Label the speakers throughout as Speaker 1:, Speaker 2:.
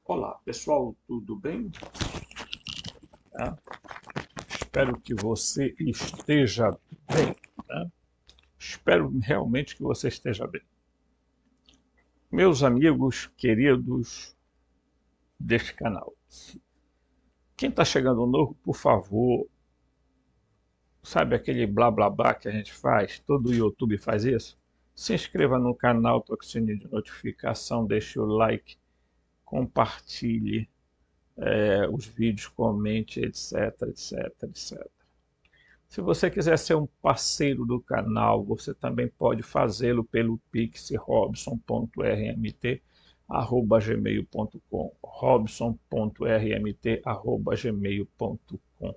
Speaker 1: Olá, pessoal, tudo bem? Tá? Espero que você esteja bem, tá? Espero realmente que você esteja bem. Meus amigos queridos deste canal, quem está chegando novo, por favor, sabe aquele blá blá blá que a gente faz? Todo o YouTube faz isso? Se inscreva no canal, toque o sininho de notificação, deixe o like, compartilhe os vídeos, comente, etc, etc, etc. Se você quiser ser um parceiro do canal, você também pode fazê-lo pelo Pix robson.rmt@gmail.com robson.rmt@gmail.com.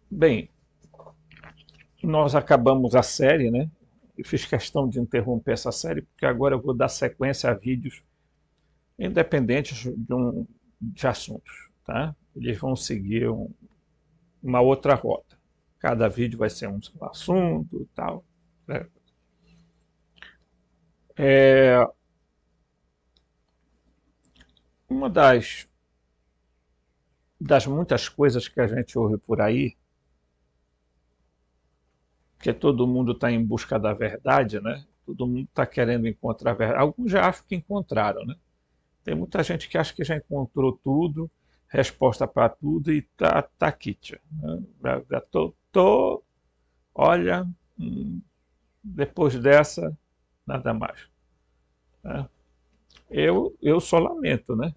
Speaker 1: Bem, nós acabamos a série, né? Eu fiz questão de interromper essa série porque agora eu vou dar sequência a vídeos independentes de assuntos, tá? Eles vão seguir uma outra rota. Cada vídeo vai ser um assunto e tal, né? É, uma das muitas coisas que a gente ouve por aí, que todo mundo está em busca da verdade, né? Todo mundo está querendo encontrar a verdade. Alguns já acham que encontraram, né? Tem muita gente que acha que já encontrou tudo, resposta para tudo e tá kit, né? Já olha, depois dessa, nada mais, né? Eu só lamento, né?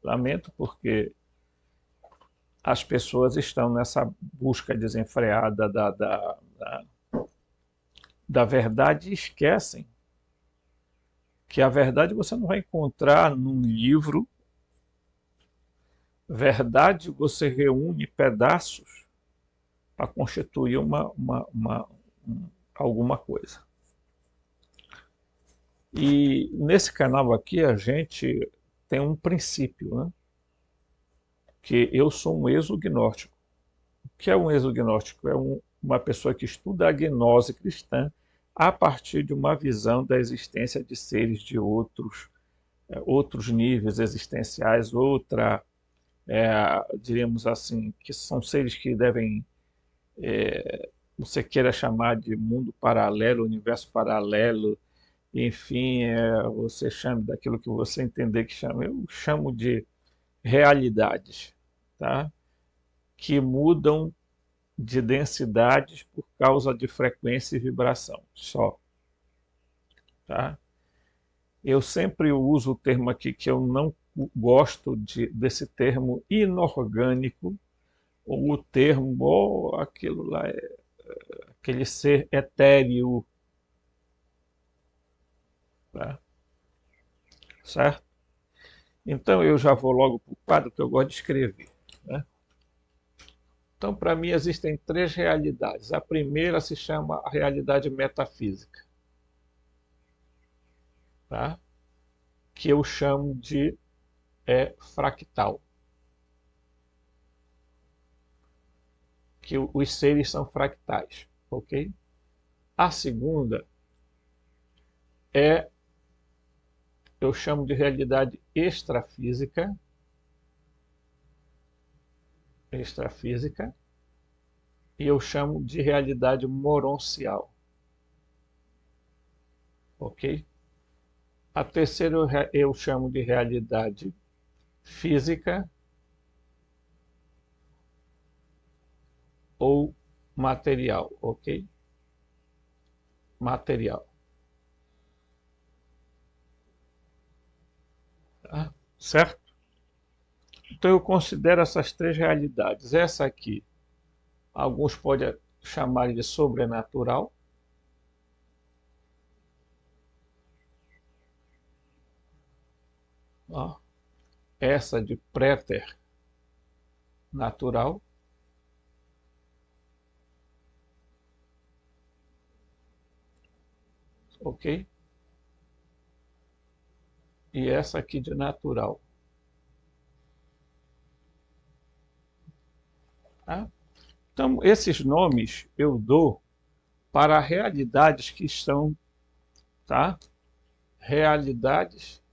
Speaker 1: Lamento porque as pessoas estão nessa busca desenfreada da verdade e esquecem que a verdade você não vai encontrar num livro. Verdade você reúne pedaços para constituir alguma coisa. E nesse canal aqui a gente tem um princípio, né? Que eu sou um exognóstico. O que é um exognóstico? É uma pessoa que estuda a gnose cristã a partir de uma visão da existência de seres de outros níveis existenciais, diríamos assim, que são seres que devem, você queira chamar de mundo paralelo, universo paralelo, enfim, você chame daquilo que você entender que chama. Eu chamo de realidades, tá? Que mudam de densidades por causa de frequência e vibração, só. Tá? Eu sempre uso o termo aqui que eu não gosto desse termo inorgânico, ou o termo, aquilo lá, aquele ser etéreo, tá? Certo? Então eu já vou logo para o quadro que eu gosto de escrever, né? Então, para mim, existem três realidades. A primeira se chama a realidade metafísica, tá? Que eu chamo de fractal. Que os seres são fractais, ok? A segunda eu chamo de realidade extrafísica, e eu chamo de realidade moroncial, ok? A terceira eu chamo de realidade física ou material, ok? Material, tá? Certo? Então eu considero essas três realidades. Essa aqui, alguns podem chamar de sobrenatural. Ó. Essa de préter natural. Ok? E essa aqui de natural. Tá? Então, esses nomes eu dou para realidades que estão, tá? Realidades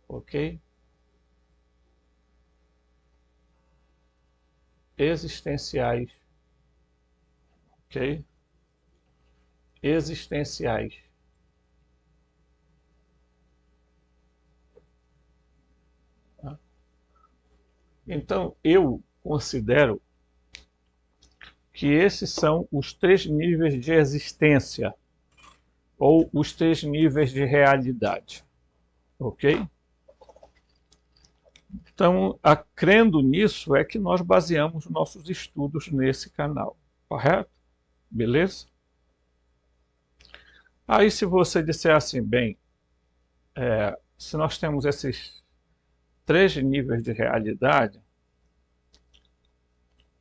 Speaker 1: ok? Existenciais, ok? Existenciais. Tá? Então, eu considero que esses são os 3 níveis de existência, ou os 3 níveis de realidade, ok? Então, crendo nisso, é que nós baseamos nossos estudos nesse canal, correto? Beleza? Aí, se você disser assim, bem, se nós temos esses 3 níveis de realidade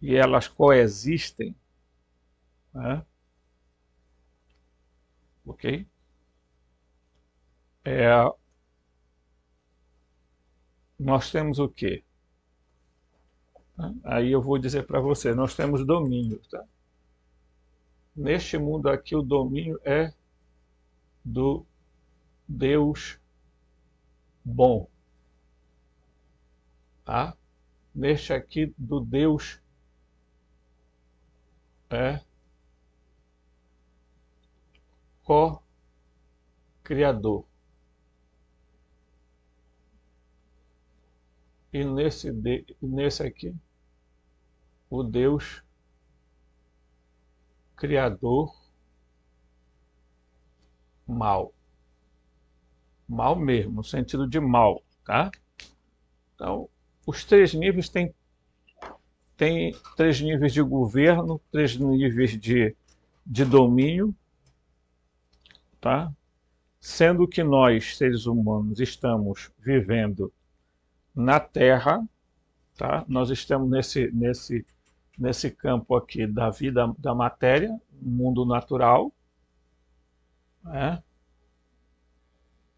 Speaker 1: e elas coexistem, né? Ok? Nós temos o quê? Aí eu vou dizer para você, nós temos domínio, tá? Neste mundo aqui, o domínio é do Deus bom, tá? Neste aqui, do Deus co-criador. E nesse aqui, o Deus criador mal. Mal mesmo, no sentido de mal, tá? Então, os 3 níveis têm 3 níveis de governo, 3 níveis de domínio, tá? Sendo que nós, seres humanos, estamos vivendo na Terra, tá? Nós estamos nesse campo aqui da vida da matéria, mundo natural, né?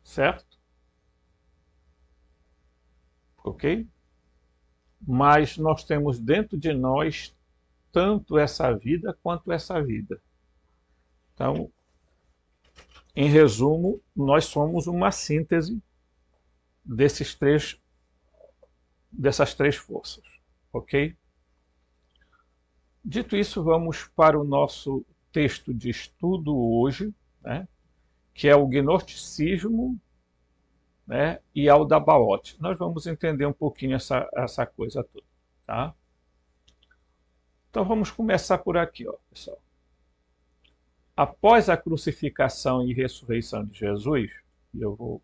Speaker 1: Certo? Ok? Mas nós temos dentro de nós tanto essa vida quanto essa vida. Então, em resumo, nós somos uma síntese dessas 3 forças, ok? Dito isso, vamos para o nosso texto de estudo hoje, né, que é o gnosticismo, né, e Aldabaoth. Nós vamos entender um pouquinho essa coisa toda, tá? Então vamos começar por aqui, ó, pessoal. Após a crucificação e ressurreição de Jesus, e eu vou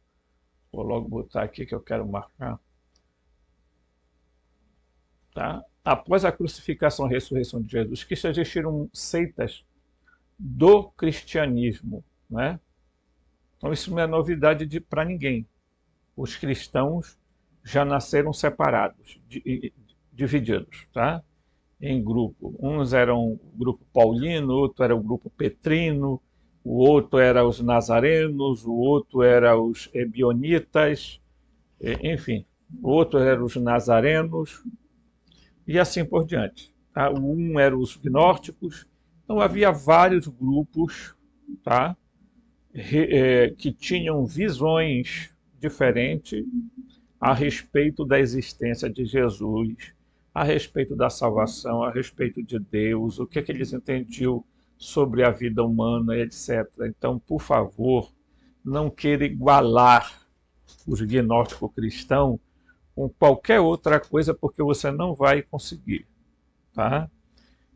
Speaker 1: logo botar aqui que eu quero marcar, tá? Após a crucificação e ressurreição de Jesus, que existiram seitas do cristianismo, né? Então isso não é novidade para ninguém. Os cristãos já nasceram separados, divididos, tá? Em grupo. Uns eram o grupo paulino, outro era o grupo petrino, o outro era os nazarenos, o outro era os ebionitas, enfim, o outro era os nazarenos, e assim por diante. Tá? Um era os gnósticos. Então havia vários grupos, tá? Que tinham visões diferentes a respeito da existência de Jesus, a respeito da salvação, a respeito de Deus, o que eles entendiam sobre a vida humana, etc. Então, por favor, não queira igualar os gnósticos cristãos com qualquer outra coisa, porque você não vai conseguir, tá?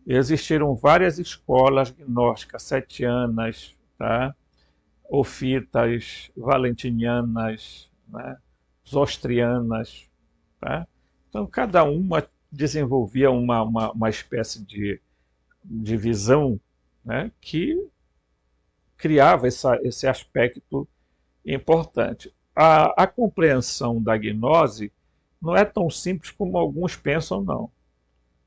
Speaker 1: Existiram várias escolas gnósticas, setianas, tá? Ofitas, valentinianas, né? Zostrianas, tá? Então, cada uma desenvolvia uma espécie de visão, né, que criava esse aspecto importante. A compreensão da gnose não é tão simples como alguns pensam, não.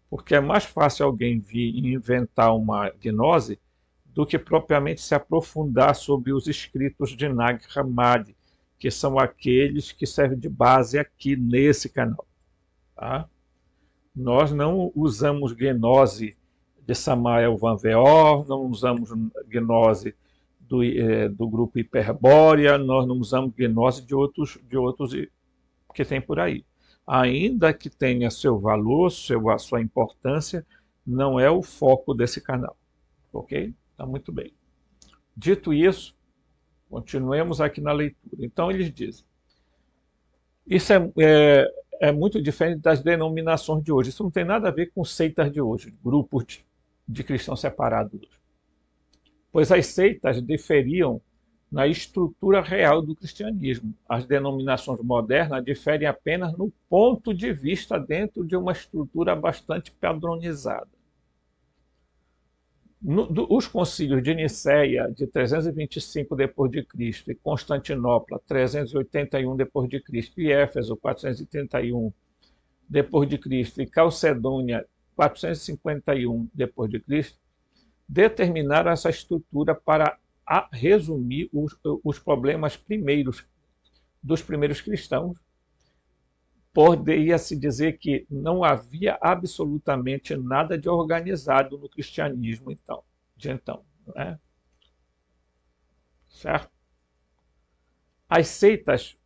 Speaker 1: Porque é mais fácil alguém vir e inventar uma gnose do que propriamente se aprofundar sobre os escritos de Nag Hammadi, que são aqueles que servem de base aqui nesse canal. Tá? Nós não usamos gnose de Samael Van Veor, não usamos gnose do grupo Hiperbórea, nós não usamos gnose de outros que tem por aí. Ainda que tenha seu valor, a sua importância, não é o foco desse canal. Ok? Tá muito bem. Dito isso, continuemos aqui na leitura. Então eles dizem, isso é muito diferente das denominações de hoje. Isso não tem nada a ver com seitas de hoje, grupos de cristãos separados, pois as seitas diferiam na estrutura real do cristianismo. As denominações modernas diferem apenas no ponto de vista dentro de uma estrutura bastante padronizada. Os concílios de Nicéia, de 325 d.C., e Constantinopla, 381 d.C., e Éfeso, 431 d.C., e Calcedônia, 451 d.C., determinaram essa estrutura para resumir os problemas dos primeiros cristãos. Poderia-se dizer que não havia absolutamente nada de organizado no cristianismo de então, não é? Certo? As seitas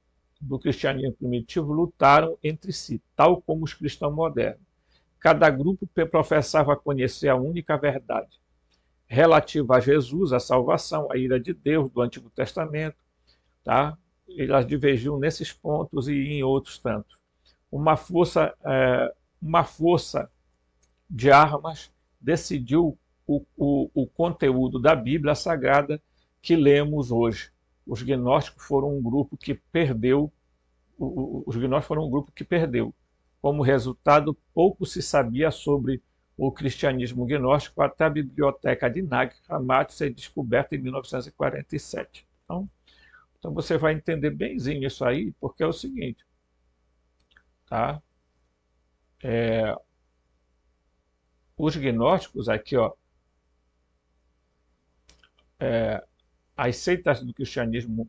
Speaker 1: do cristianismo primitivo lutaram entre si, tal como os cristãos modernos. Cada grupo professava conhecer a única verdade relativa a Jesus, a salvação, a ira de Deus do Antigo Testamento, tá? Elas divergiam nesses pontos e em outros tantos. Uma força de armas decidiu o conteúdo da Bíblia Sagrada que lemos hoje. Os gnósticos foram um grupo que perdeu. Os gnósticos foram um grupo que perdeu. Como resultado, pouco se sabia sobre o cristianismo gnóstico até a biblioteca de Nag Hammadi ser descoberta em 1947. Então você vai entender benzinho isso aí, porque é o seguinte, tá? Os gnósticos aqui, ó, as seitas do cristianismo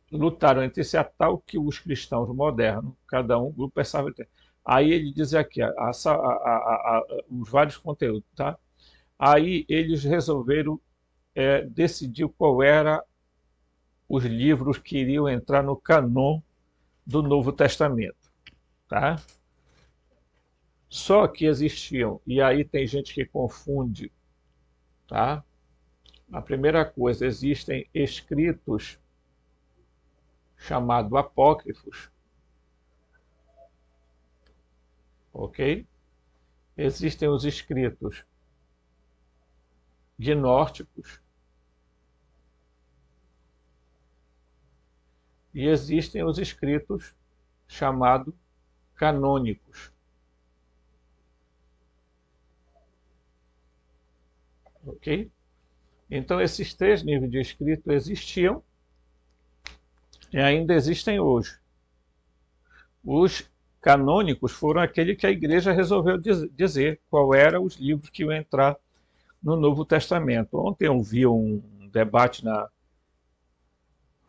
Speaker 1: lutaram entre si a tal que os cristãos modernos, cada um grupo pensava. Aí ele diz aqui os vários conteúdos, tá? Aí eles resolveram decidir qual era os livros que iriam entrar no canon do Novo Testamento, tá? Só que existiam, e aí tem gente que confunde, tá? A primeira coisa, existem escritos chamados apócrifos, ok? Existem os escritos gnósticos e existem os escritos chamados canônicos. Ok? Então, esses três níveis de escrito existiam e ainda existem hoje. Os canônicos foram aquele que a igreja resolveu dizer qual eram os livros que iam entrar no Novo Testamento. Ontem eu vi um debate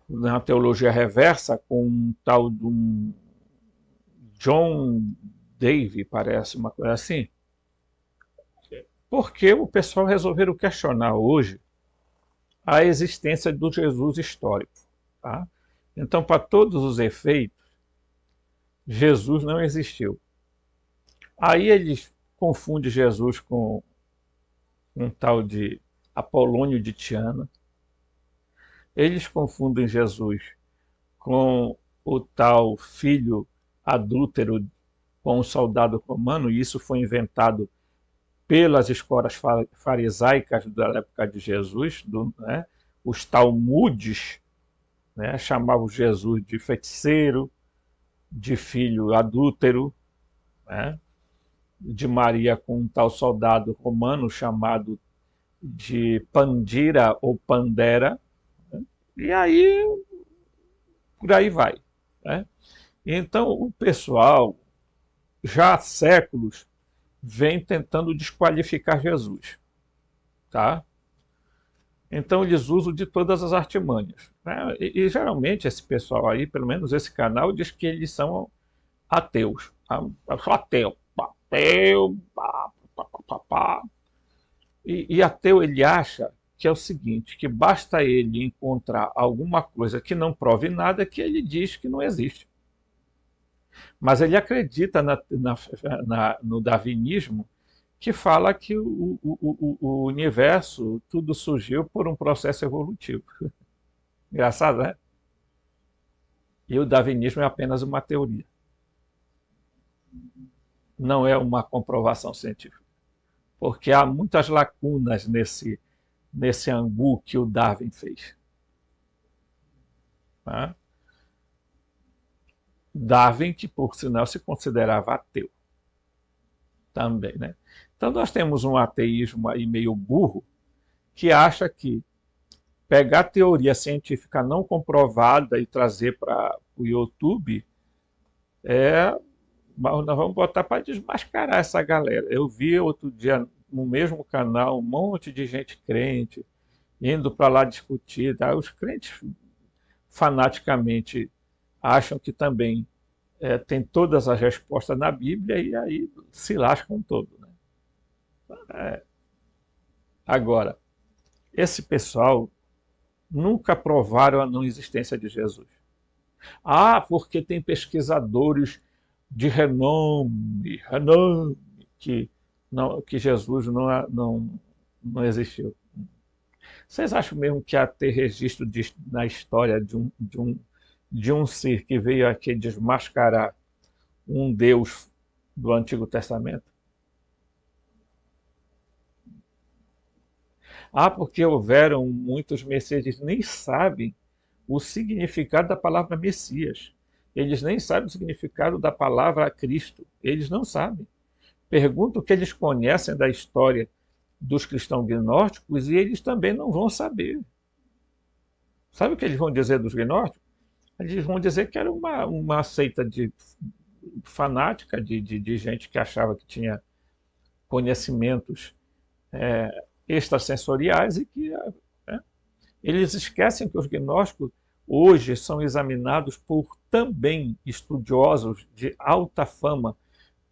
Speaker 1: na teologia reversa com um tal de um John Davey, parece, uma coisa assim. Porque o pessoal resolveram questionar hoje a existência do Jesus histórico. Tá? Então, para todos os efeitos, Jesus não existiu. Aí eles confundem Jesus com um tal de Apolônio de Tiana. Eles confundem Jesus com o tal filho adúltero com o soldado romano, e isso foi inventado pelas escolas farisaicas da época de Jesus, né? Os talmudes, né? Chamavam Jesus de feiticeiro, de filho adúltero, né? De Maria com um tal soldado romano chamado de Pandira ou Pandera, né? E aí, por aí vai, né? Então, o pessoal, já há séculos, vem tentando desqualificar Jesus, tá? Então eles usam de todas as artimanhas, né? E geralmente esse pessoal aí, pelo menos esse canal, diz que eles são ateus. Eu sou ateu. Ateu. E ateu ele acha que é o seguinte, que basta ele encontrar alguma coisa que não prove nada que ele diz que não existe. Mas ele acredita no darwinismo, que fala que o universo, tudo surgiu por um processo evolutivo. Engraçado, né? E o darwinismo é apenas uma teoria, não é uma comprovação científica. Porque há muitas lacunas nesse angu que o Darwin fez. Tá? Darwin, que por sinal se considerava ateu também, né? Então nós temos um ateísmo aí meio burro que acha que pegar teoria científica não comprovada e trazer para o YouTube é. Nós vamos botar para desmascarar essa galera. Eu vi outro dia no mesmo canal um monte de gente crente indo para lá discutir. Tá? Os crentes fanaticamente acham que também tem todas as respostas na Bíblia e aí se lascam todo. Né? Agora, esse pessoal nunca provaram a não existência de Jesus. Ah, porque tem pesquisadores de renome que Jesus não existiu. Vocês acham mesmo que há ter registro na história de um ser que veio aqui desmascarar um Deus do Antigo Testamento? Ah, porque houveram muitos messias, eles nem sabem o significado da palavra Messias. Eles nem sabem o significado da palavra Cristo. Eles não sabem. Pergunta o que eles conhecem da história dos cristãos gnósticos e eles também não vão saber. Sabe o que eles vão dizer dos gnósticos? Eles vão dizer que era uma seita fanática de gente que achava que tinha conhecimentos extrasensoriais e que eles esquecem que os gnósticos hoje são examinados por também estudiosos de alta fama,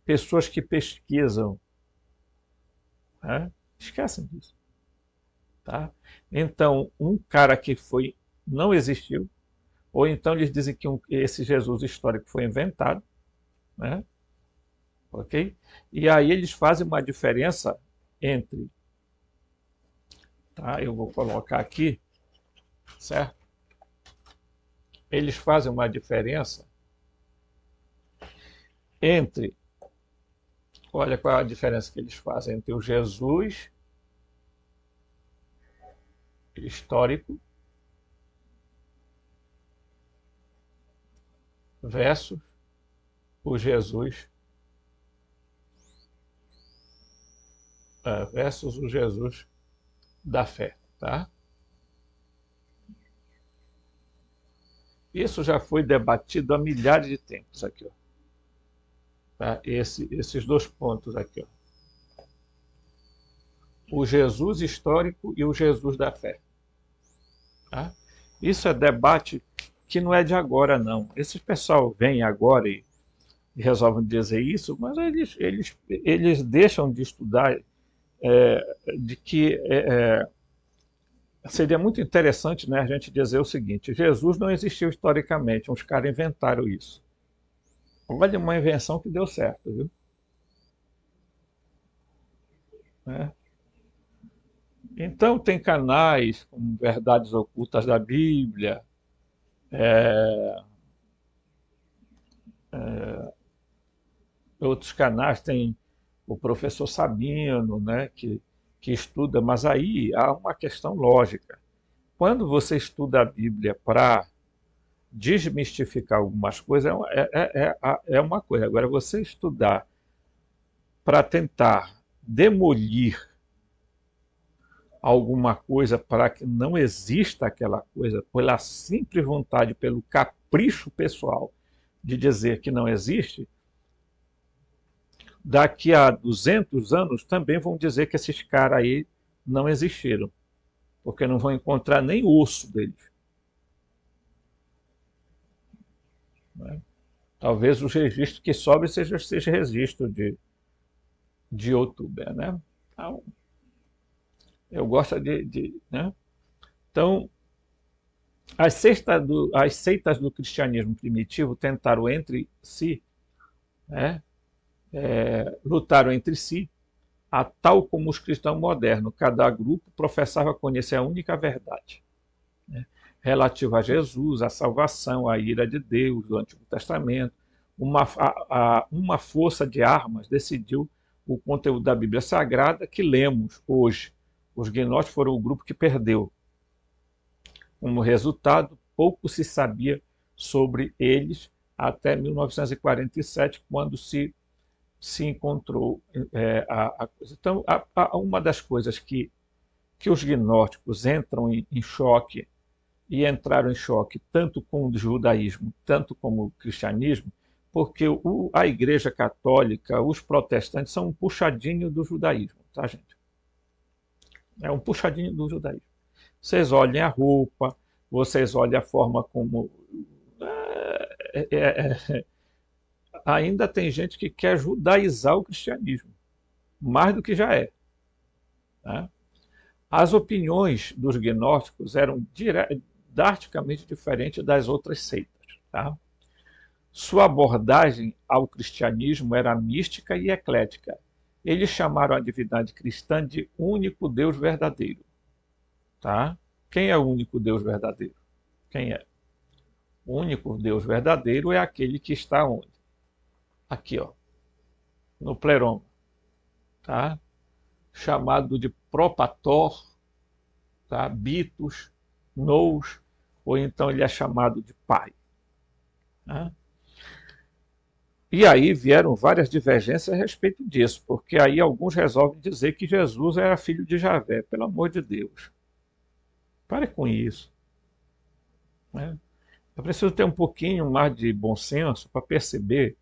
Speaker 1: pessoas que pesquisam. Esquecem disso. Tá? Então, um cara que não existiu, ou então eles dizem que esse Jesus histórico foi inventado, né? Ok? E aí eles fazem uma diferença entre, tá? Eu vou colocar aqui, certo? Eles fazem uma diferença entre, olha qual é a diferença que eles fazem entre o Jesus histórico versus o Jesus da fé, tá? Isso já foi debatido há milhares de tempos aqui, ó. Tá? Esses dois pontos aqui, ó. O Jesus histórico e o Jesus da fé. Tá? Isso é debate que não é de agora, não. Esse pessoal vem agora e resolvem dizer isso, mas eles deixam de estudar de que seria muito interessante, né, a gente dizer o seguinte: Jesus não existiu historicamente, uns caras inventaram isso. Olha, uma invenção que deu certo, viu? Né? Então tem canais como Verdades Ocultas da Bíblia, outros canais tem o professor Sabino, né, que estuda, mas aí há uma questão lógica. Quando você estuda a Bíblia para desmistificar algumas coisas, é uma coisa. Agora, você estudar para tentar demolir alguma coisa para que não exista aquela coisa, pela simples vontade, pelo capricho pessoal de dizer que não existe, daqui a 200 anos também vão dizer que esses caras aí não existiram, porque não vão encontrar nem osso deles. Né? Talvez os registros que sobem seja registro de youtuber, né? Então, Eu gosto né? Então, as seitas do cristianismo primitivo tentaram entre si, né, lutaram entre si, a tal como os cristãos modernos. Cada grupo professava conhecer a única verdade, né, relativa a Jesus, a salvação, a ira de Deus do Antigo Testamento. Uma força de armas decidiu o conteúdo da Bíblia Sagrada que lemos hoje. Os gnósticos foram o grupo que perdeu. Como resultado, pouco se sabia sobre eles até 1947, quando se encontrou a coisa. Então, uma das coisas que os gnósticos entram em choque, e entraram em choque tanto com o judaísmo, tanto como o cristianismo, porque a Igreja Católica, os protestantes, são um puxadinho do judaísmo, tá, gente? É um puxadinho do judaísmo. Vocês olhem a roupa, vocês olhem a forma como. É, é, ainda tem gente que quer judaizar o cristianismo, mais do que já é. Tá? As opiniões dos gnósticos eram drasticamente diferentes das outras seitas. Tá? Sua abordagem ao cristianismo era mística e eclética. Eles chamaram a divindade cristã de único Deus verdadeiro. Tá? Quem é o único Deus verdadeiro? Quem é? O único Deus verdadeiro é aquele que está onde? Aqui, ó, no pleroma, tá? Chamado de propator, tá? Bitos, nous, ou então ele é chamado de pai. Tá? E aí vieram várias divergências a respeito disso, porque aí alguns resolvem dizer que Jesus era filho de Javé, pelo amor de Deus. Pare com isso. Né? Eu preciso ter um pouquinho mais de bom senso para perceber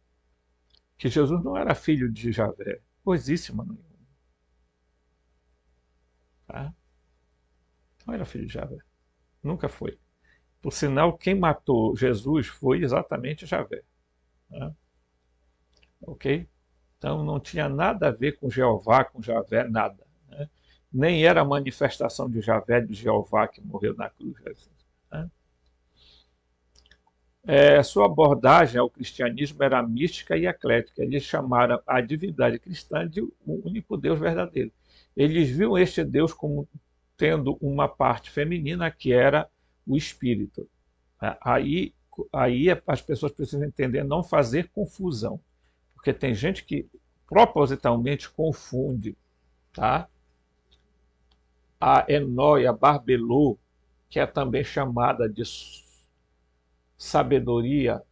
Speaker 1: que Jesus não era filho de Javé, coisíssima nenhuma. Tá? Não era filho de Javé, nunca foi. Por sinal, quem matou Jesus foi exatamente Javé. Né? Ok? Então não tinha nada a ver com Jeová, com Javé, nada. Né? Nem era a manifestação de Javé, de Jeová, que morreu na cruz. Né? Sua abordagem ao cristianismo era mística e eclética. Eles chamaram a divindade cristã de o único Deus verdadeiro. Eles viam este Deus como tendo uma parte feminina, que era o espírito. Aí as pessoas precisam entender, não fazer confusão. Porque tem gente que propositalmente confunde, tá? A Enóia Barbelô, que é também chamada de sabedoria,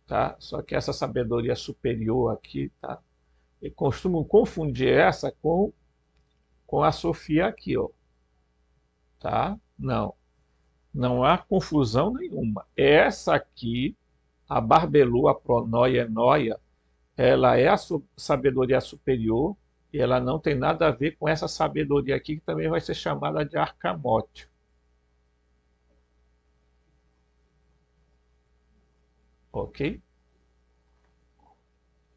Speaker 1: tá? Só que essa sabedoria superior aqui, tá? E costumam confundir essa com a Sofia aqui, ó, tá? Não, não há confusão nenhuma. Essa aqui, a Barbelô, a Pronóia, Enóia, ela é a sabedoria superior e ela não tem nada a ver com essa sabedoria aqui, que também vai ser chamada de Arcamote. Ok?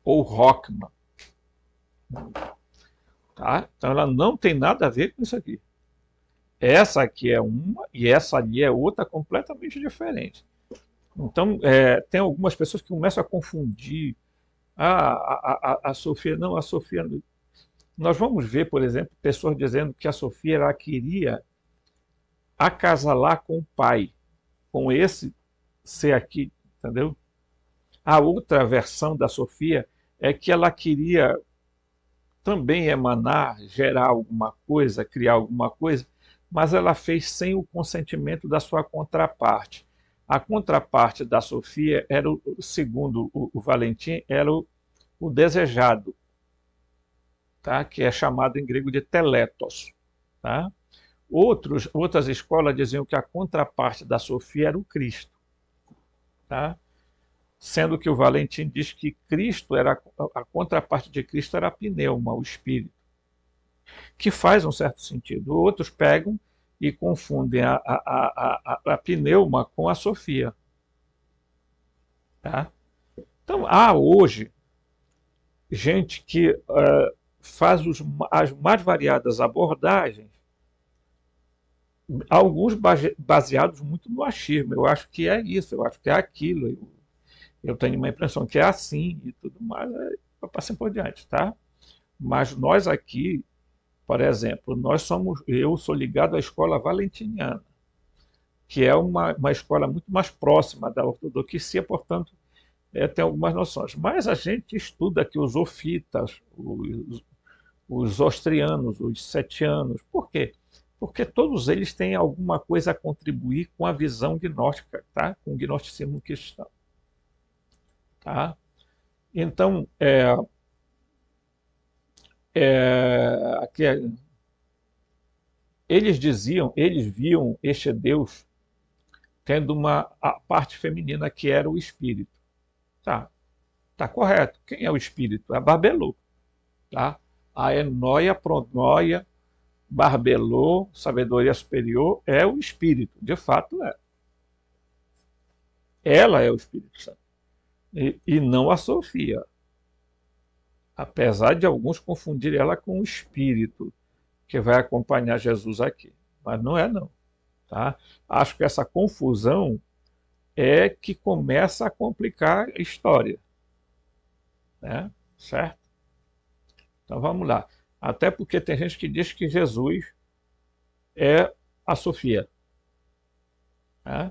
Speaker 1: Ou Rockman. Tá? Então ela não tem nada a ver com isso aqui. Essa aqui é uma e essa ali é outra completamente diferente. Então, tem algumas pessoas que começam a confundir. A Sofia, não, a Sofia. Nós vamos ver, por exemplo, pessoas dizendo que a Sofia ela queria acasalar com o pai, com esse ser aqui, entendeu? A outra versão da Sofia é que ela queria também emanar, gerar alguma coisa, criar alguma coisa, mas ela fez sem o consentimento da sua contraparte. A contraparte da Sofia era, segundo o Valentim, era o desejado, tá? Que é chamado em grego de teletos. Tá? Outras escolas diziam que a contraparte da Sofia era o Cristo. Tá? Sendo que o Valentim diz que Cristo era a contraparte de Cristo era a pneuma, o espírito, que faz um certo sentido. Outros pegam e confundem a pneuma com a Sofia. Tá? Então, há hoje gente que faz as mais variadas abordagens, alguns baseados muito no achismo. Eu acho que é isso, eu acho que é aquilo. Eu tenho uma impressão que é assim e tudo mais, assim por diante, tá? Mas nós aqui, por exemplo, eu sou ligado à escola valentiniana, que é uma escola muito mais próxima da ortodoxia, portanto, tem algumas noções. Mas a gente estuda aqui os ofitas, os ostrianos, os setianos. Por quê? Porque todos eles têm alguma coisa a contribuir com a visão gnóstica, tá? Com o gnosticismo cristão. Tá? Então, aqui, eles viam este Deus tendo a parte feminina que era o espírito. Tá correto. Quem é o espírito? É Barbelô. Tá? A enóia, pronóia, Barbelô, sabedoria superior, é o espírito. De fato é. Ela é o Espírito Santo. E não a Sofia. Apesar de alguns confundirem ela com o espírito que vai acompanhar Jesus aqui. Mas não é não. Tá? Acho que essa confusão é que começa a complicar a história. Né? Certo? Então vamos lá. Até porque tem gente que diz que Jesus é a Sofia, né?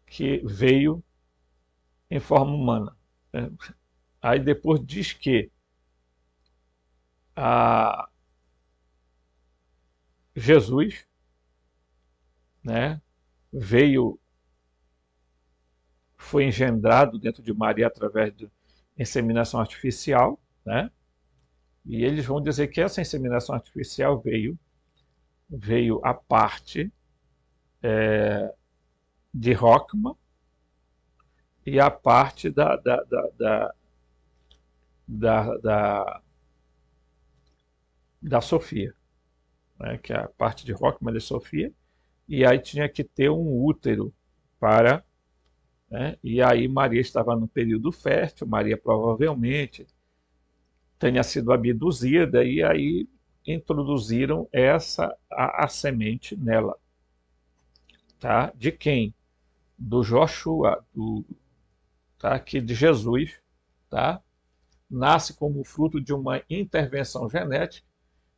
Speaker 1: Que veio em forma humana. Né? Aí depois diz que Jesus, né, foi engendrado dentro de Maria através de inseminação artificial, né? E eles vão dizer que essa inseminação artificial veio a parte de Rockman e a parte da Sofia, né? Que é a parte de Rockman e Sofia, e aí tinha que ter um útero para... Né? E aí Maria estava no período fértil, Maria provavelmente tenha sido abduzida, e aí introduziram a semente nela. Tá? De quem? Do Joshua, tá? Que de Jesus, tá? Nasce como fruto de uma intervenção genética,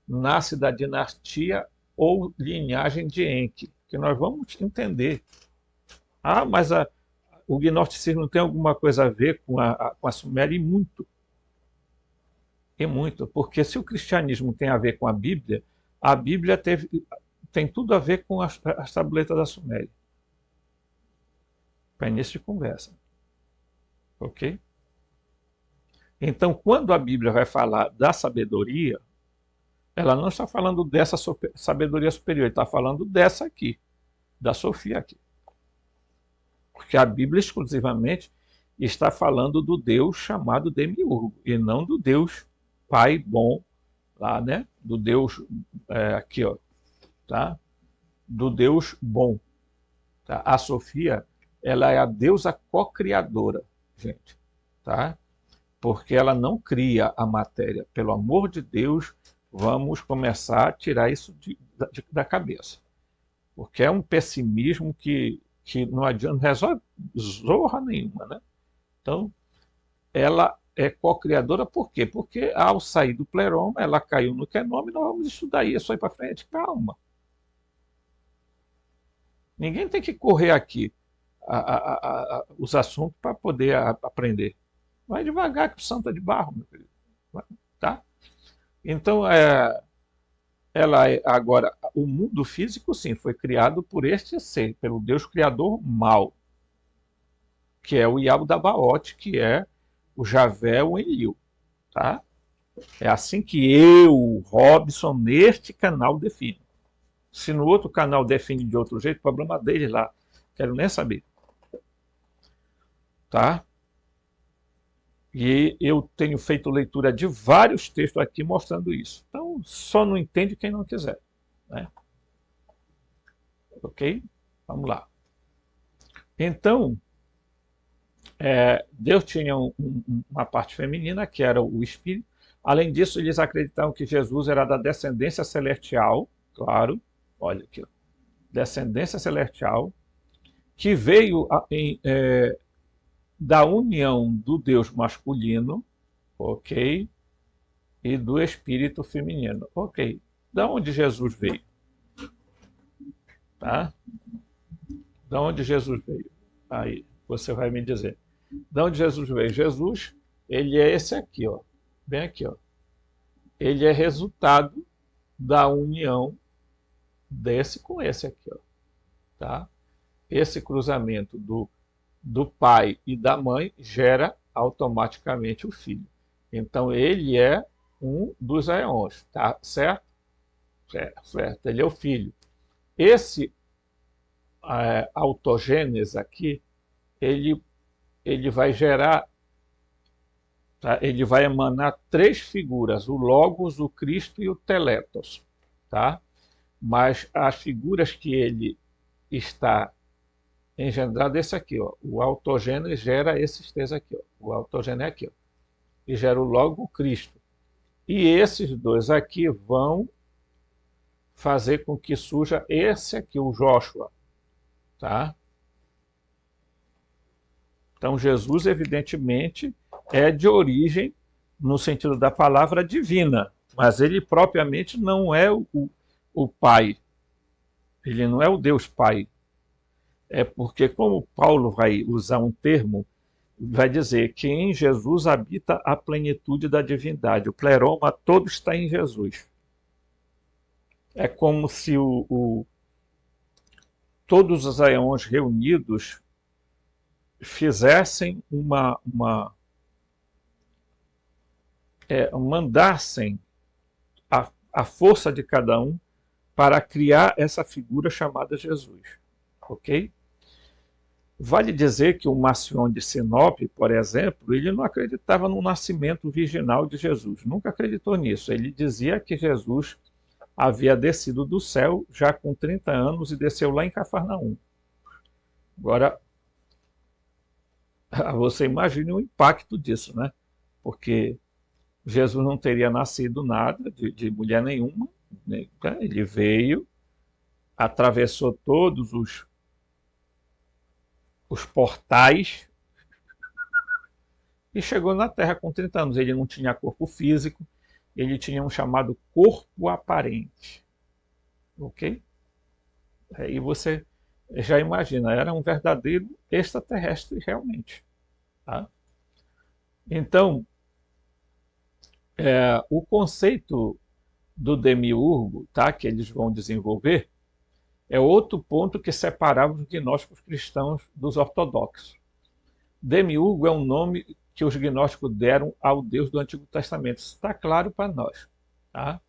Speaker 1: nasce da dinastia ou linhagem de Enki, que nós vamos entender. Mas o gnosticismo tem alguma coisa a ver com a Suméria? E muito. E muito, porque se o cristianismo tem a ver com a Bíblia tem tudo a ver com as tabletas da Suméria. Para início de conversa. Ok? Então, quando a Bíblia vai falar da sabedoria, ela não está falando dessa sabedoria superior, está falando dessa aqui, da Sofia aqui. Porque a Bíblia exclusivamente está falando do Deus chamado Demiurgo, e não do Deus Pai bom, lá, né? Do Deus, aqui, ó, tá? Do Deus bom. Tá? A Sofia, ela é a deusa co-criadora, gente, tá? Porque ela não cria a matéria. Pelo amor de Deus, vamos começar a tirar isso da cabeça. Porque é um pessimismo que não adianta, não resolve zorra nenhuma, né? Então, ela é co-criadora por quê? Porque ao sair do pleroma, ela caiu no quenome, nós vamos estudar isso aí para frente. Calma. Ninguém tem que correr aqui os assuntos para poder aprender. Vai devagar que o santo é de barro, meu querido. Tá? Então, agora, o mundo físico, sim, foi criado por este ser, pelo Deus Criador Mal, que é o Yaldabaoth, que é o Javé, o Enlil. Tá? É assim que eu, Robson, neste canal defino. Se no outro canal define de outro jeito, problema deles lá. Quero nem saber. Tá? E eu tenho feito leitura de vários textos aqui mostrando isso. Então, só não entende quem não quiser. Né? Ok? Vamos lá. Então, Deus tinha uma parte feminina, que era o espírito. Além disso, eles acreditavam que Jesus era da descendência celestial, claro, olha aqui, ó, descendência celestial, que veio da união do Deus masculino, ok, e do espírito feminino, ok. Da onde Jesus veio? Tá? Da onde Jesus veio? Aí, você vai me dizer. Da onde Jesus veio? Jesus, ele é esse aqui, ó, bem aqui, ó. Ele é resultado da união desse com esse aqui, ó, tá? Esse cruzamento do pai e da mãe gera automaticamente o filho. Então ele é um dos aeons, tá certo? Certo, ele é o filho. Esse autogênese aqui, ele vai gerar, tá? Ele vai emanar três figuras, o Logos, o Cristo e o Teletos, tá? Mas as figuras que ele está engendrado esse aqui, ó. O autogênese gera esses três aqui, ó. O autogênese é aqui, ó. E gera logo o Cristo. E esses dois aqui vão fazer com que surja esse aqui, o Joshua, tá? Então Jesus, evidentemente, é de origem, no sentido da palavra, divina, mas ele propriamente não é o Pai. Ele não é o Deus Pai. É porque, como Paulo vai usar um termo, vai dizer que em Jesus habita a plenitude da divindade. O pleroma todo está em Jesus. É como se todos os aeons reunidos fizessem mandassem a força de cada um para criar essa figura chamada Jesus. Ok? Vale dizer que o Marcion de Sinope, por exemplo, ele não acreditava no nascimento virginal de Jesus, nunca acreditou nisso. Ele dizia que Jesus havia descido do céu já com 30 anos e desceu lá em Cafarnaum. Agora, você imagine o impacto disso, né? Porque Jesus não teria nascido nada de mulher nenhuma, né? Ele veio, atravessou todos os portais e chegou na Terra com 30 anos. Ele não tinha corpo físico, ele tinha um chamado corpo aparente. Ok? Aí você já imagina, era um verdadeiro extraterrestre realmente. Tá? Então, o conceito do demiurgo, tá, que eles vão desenvolver, é outro ponto que separava os gnósticos cristãos dos ortodoxos. Demiurgo é um nome que os gnósticos deram ao Deus do Antigo Testamento. Isso está claro para nós. Tá?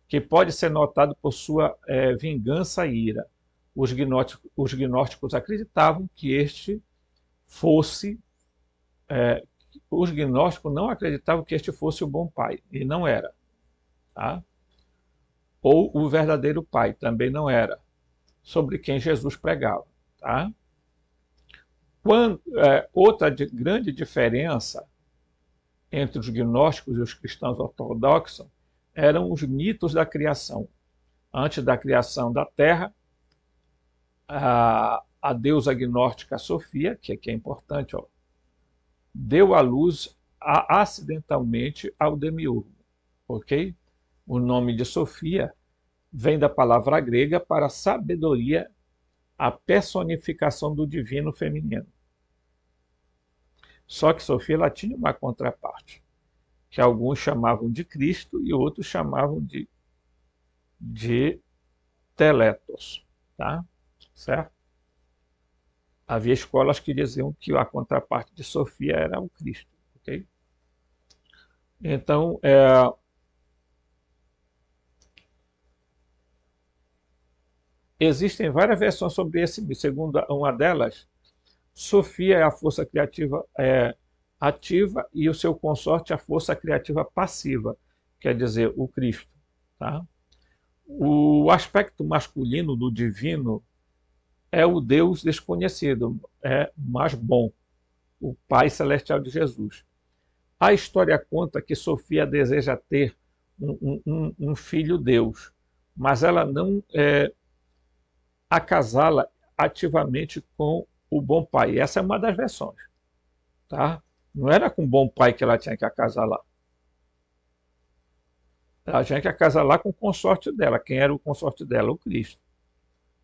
Speaker 1: Que pode ser notado por sua vingança e ira. Os gnósticos acreditavam que este fosse... os gnósticos não acreditavam que este fosse o bom pai, e não era. Tá? Ou o verdadeiro pai, também não era, sobre quem Jesus pregava. Tá? Outra grande diferença entre os gnósticos e os cristãos ortodoxos eram os mitos da criação. Antes da criação da Terra, a deusa gnóstica Sofia, que aqui é importante, ó, deu à luz acidentalmente ao demiurgo. Ok? O nome de Sofia vem da palavra grega para sabedoria, a personificação do divino feminino. Só que Sofia ela tinha uma contraparte, que alguns chamavam de Cristo e outros chamavam de Teletos. Tá? Certo? Havia escolas que diziam que a contraparte de Sofia era o Cristo. Ok? Então, existem várias versões sobre esse mito. Segundo uma delas, Sofia é a força criativa ativa e o seu consorte a força criativa passiva, quer dizer, o Cristo. Tá? O aspecto masculino do divino é o Deus desconhecido, mais bom, o Pai Celestial de Jesus. A história conta que Sofia deseja ter um filho Deus, mas ela não acasala ativamente com o bom pai. Essa é uma das versões, tá? Não era com o bom pai que ela tinha que acasalar. Ela tinha que acasalar com o consorte dela. Quem era o consorte dela? O Cristo,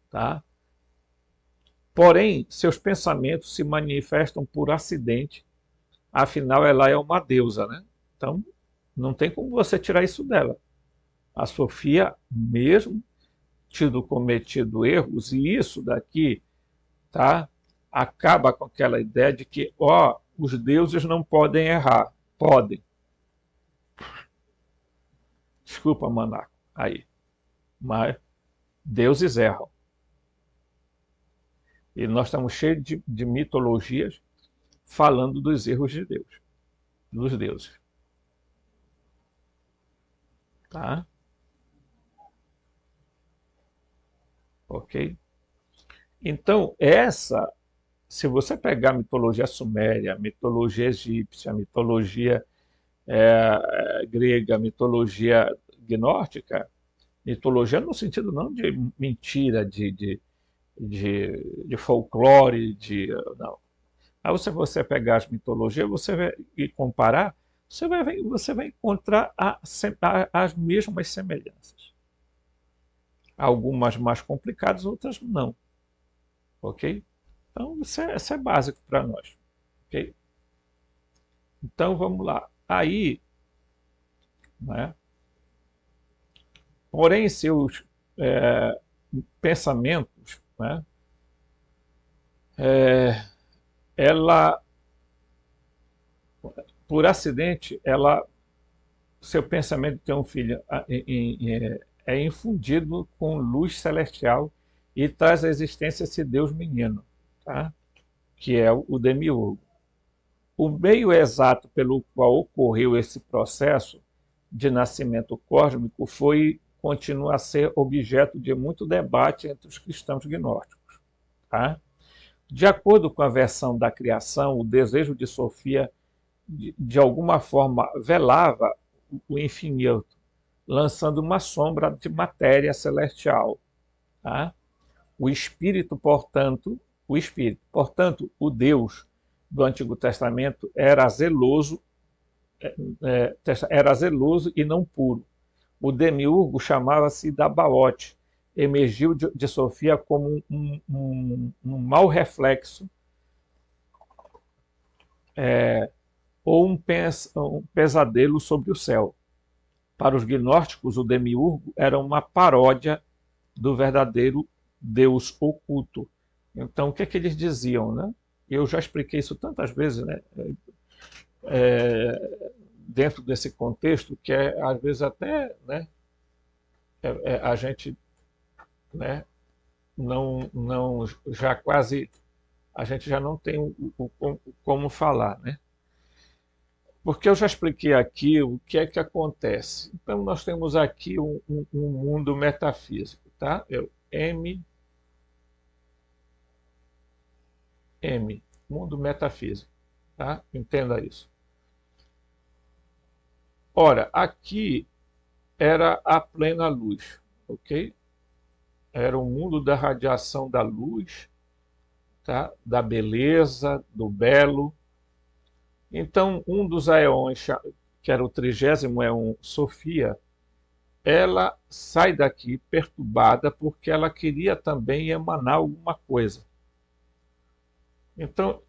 Speaker 1: tá? Porém, seus pensamentos se manifestam por acidente, afinal ela é uma deusa, né? Então, não tem como você tirar isso dela. A Sofia, mesmo tido cometido erros, e isso daqui, tá? Acaba com aquela ideia de que, ó, os deuses não podem errar. Podem. Desculpa, Manaco, aí. Mas deuses erram. E nós estamos cheios de mitologias falando dos erros de Deus, dos deuses. Tá? Ok? Então, se você pegar a mitologia suméria, a mitologia egípcia, a mitologia grega, a mitologia gnóstica, mitologia no sentido não de mentira, de folclore, não. Aí se você pegar as mitologias e comparar, você vai encontrar as mesmas semelhanças. Algumas mais complicadas, outras não. Ok? Então, isso é básico para nós. Ok? Então, vamos lá. Aí, né, porém, seus pensamentos, né, ela, por acidente, seu pensamento de ter um filho é infundido com luz celestial e traz à existência esse Deus menino, tá? Que é o demiurgo. O meio exato pelo qual ocorreu esse processo de nascimento cósmico continua a ser objeto de muito debate entre os cristãos gnósticos. Tá? De acordo com a versão da criação, o desejo de Sofia, de alguma forma, velava o infinito, lançando uma sombra de matéria celestial. Tá? Portanto, o Deus do Antigo Testamento era zeloso e não puro. O demiurgo chamava-se Dabaote, emergiu de Sofia como um mau reflexo ou um pesadelo sobre o céu. Para os gnósticos, o demiurgo era uma paródia do verdadeiro Deus oculto. Então, o que é que eles diziam, né? Eu já expliquei isso tantas vezes, né? Dentro desse contexto, que às vezes até, né, a gente, né, não já quase a gente já não tem como falar, né? Porque eu já expliquei aqui o que é que acontece. Então nós temos aqui um mundo metafísico, tá? Mundo metafísico, tá? Entenda isso. Ora, aqui era a plena luz, ok? Era o mundo da radiação da luz, tá? Da beleza, do belo. Então, um dos aeões, que era o 30º éon Sofia, ela sai daqui perturbada porque ela queria também emanar alguma coisa. Então,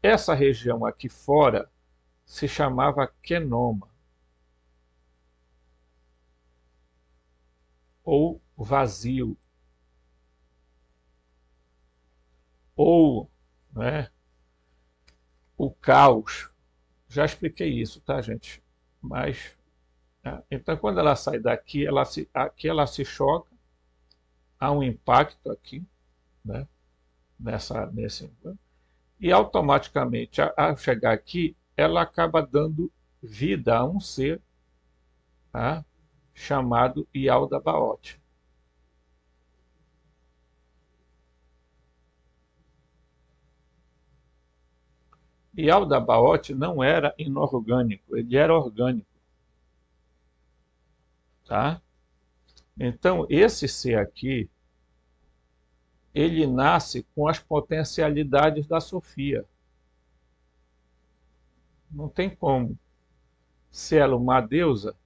Speaker 1: essa região aqui fora se chamava Kenoma, ou vazio, ou, né, o caos. Já expliquei isso, tá, gente? Mas, então, quando ela sai daqui, aqui ela se choca, há um impacto aqui, né, e automaticamente, ao chegar aqui, ela acaba dando vida a um ser, tá, chamado Yaldabaoth. E Aldabaoth não era inorgânico, ele era orgânico, tá? Então, esse ser aqui, ele nasce com as potencialidades da Sofia. Não tem como. Se ela é uma deusa,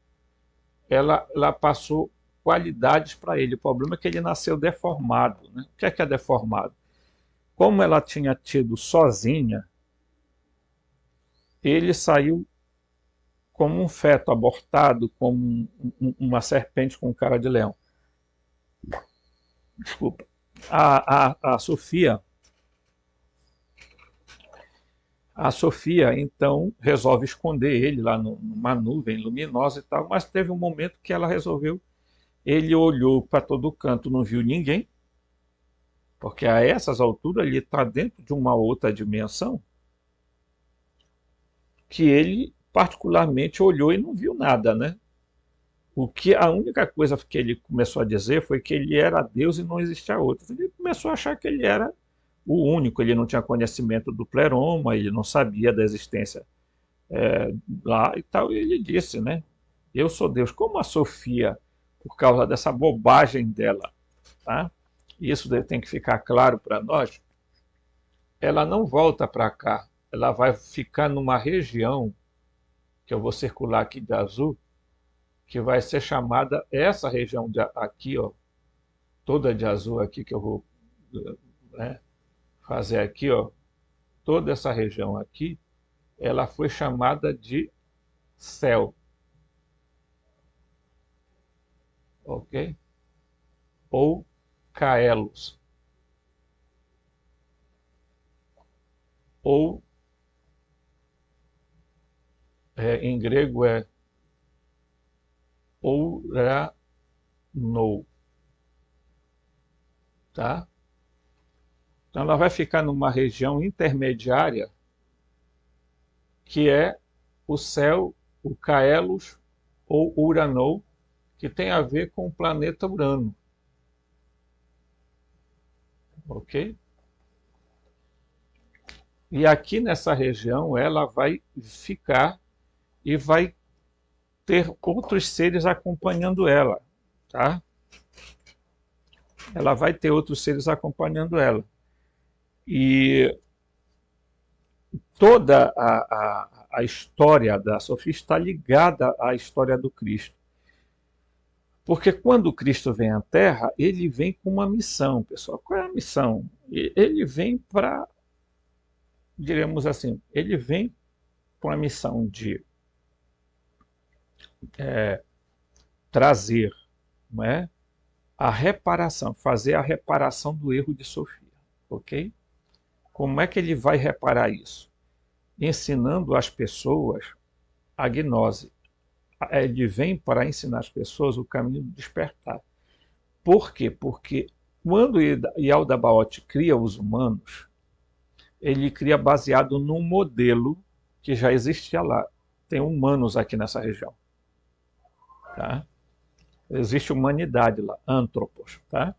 Speaker 1: ela passou qualidades para ele. O problema é que ele nasceu deformado, né? O que é deformado? Como ela tinha tido sozinha, ele saiu como um feto abortado, como uma serpente com cara de leão. Desculpa. A Sofia, então, resolve esconder ele lá numa nuvem luminosa e tal, mas teve um momento que ela resolveu. Ele olhou para todo canto, não viu ninguém, porque a essas alturas ele está dentro de uma outra dimensão que ele particularmente olhou e não viu nada, né? A única coisa que ele começou a dizer foi que ele era Deus e não existia outro. Ele começou a achar que ele era o único, ele não tinha conhecimento do pleroma, ele não sabia da existência lá e tal, e ele disse, né? Eu sou Deus. Como a Sofia, por causa dessa bobagem dela, tá? Isso tem que ficar claro para nós, ela não volta para cá, ela vai ficar numa região, que eu vou circular aqui de azul, que vai ser chamada, essa região aqui, ó, toda de azul aqui, que eu vou, né, fazer aqui, ó, toda essa região aqui, ela foi chamada de céu, ok? Ou Kaelos, ou em grego é Ouranou, tá? Então ela vai ficar numa região intermediária que é o céu, o Kaelos ou Uranou, que tem a ver com o planeta Urano, ok? E aqui nessa região ela vai ficar e vai ter outros seres acompanhando ela, tá? Ela vai ter outros seres acompanhando ela. E toda a história da Sofia está ligada à história do Cristo. Porque quando o Cristo vem à Terra, ele vem com uma missão, pessoal. Qual é a missão? Ele vem para, diremos assim, ele vem com a missão de trazer, não é, a reparação, fazer a reparação do erro de Sofia, ok? Como é que ele vai reparar isso? Ensinando as pessoas a gnose. Ele vem para ensinar as pessoas o caminho do despertar. Por quê? Porque quando Yaldabaoth cria os humanos, ele cria baseado num modelo que já existia lá. Tem humanos aqui nessa região. Tá? Existe humanidade lá, antropos. Tá?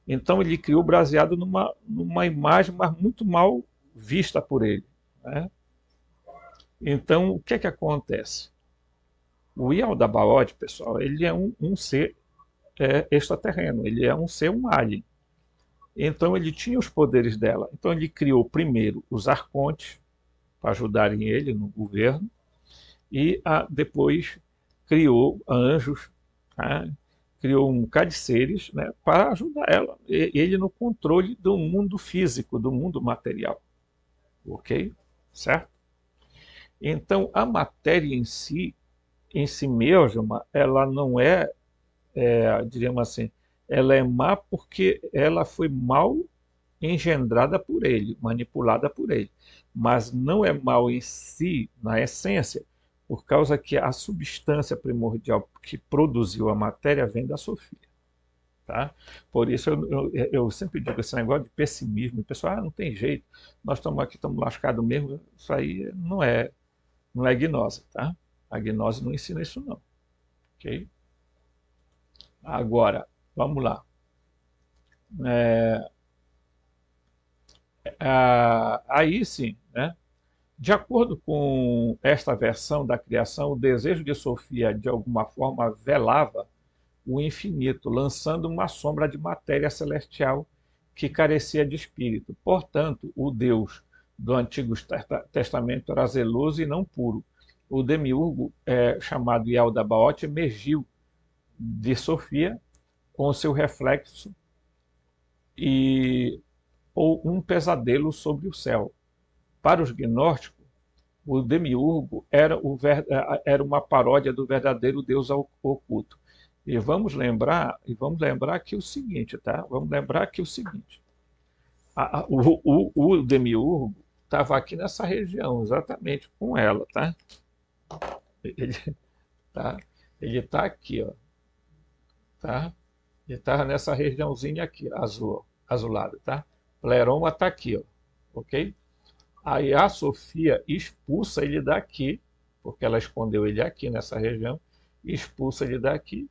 Speaker 1: Então ele criou baseado numa imagem, mas muito mal vista por ele. Né? Então, o que é que acontece? O Yaldabaoth, pessoal, ele é um ser extraterreno, ele é um alien. Então ele tinha os poderes dela. Então ele criou primeiro os arcontes para ajudarem ele no governo e depois criou anjos, tá? Criou um bocado de seres, né, para ajudar ela, ele no controle do mundo físico, do mundo material, ok? Certo? Então a matéria em si mesma, ela não diríamos assim, ela é má porque ela foi mal engendrada por ele, manipulada por ele. Mas não é mal em si, na essência, por causa que a substância primordial que produziu a matéria vem da Sofia. Tá? Por isso eu sempre digo esse negócio de pessimismo, o pessoal, não tem jeito, nós estamos aqui, estamos lascados mesmo, isso aí não é gnose, tá? A gnose não ensina isso não, ok? Agora, vamos lá. Aí sim, né? De acordo com esta versão da criação, o desejo de Sofia, de alguma forma, velava o infinito, lançando uma sombra de matéria celestial que carecia de espírito. Portanto, o Deus do Antigo Testamento era zeloso e não puro. O demiurgo, chamado Yaldabaoth, emergiu de Sofia com seu reflexo e ou um pesadelo sobre o céu. Para os gnósticos, o demiurgo era uma paródia do verdadeiro Deus oculto. E vamos lembrar que o seguinte, tá? Vamos lembrar que o seguinte: o demiurgo estava aqui nessa região, exatamente com ela, tá? Ele tá, ele tá aqui, ó, tá? Ele estava nessa regiãozinha aqui, azulada, tá? Pleroma está aqui, ó, ok? Aí a Sofia expulsa ele daqui, porque ela escondeu ele aqui nessa região, expulsa ele daqui,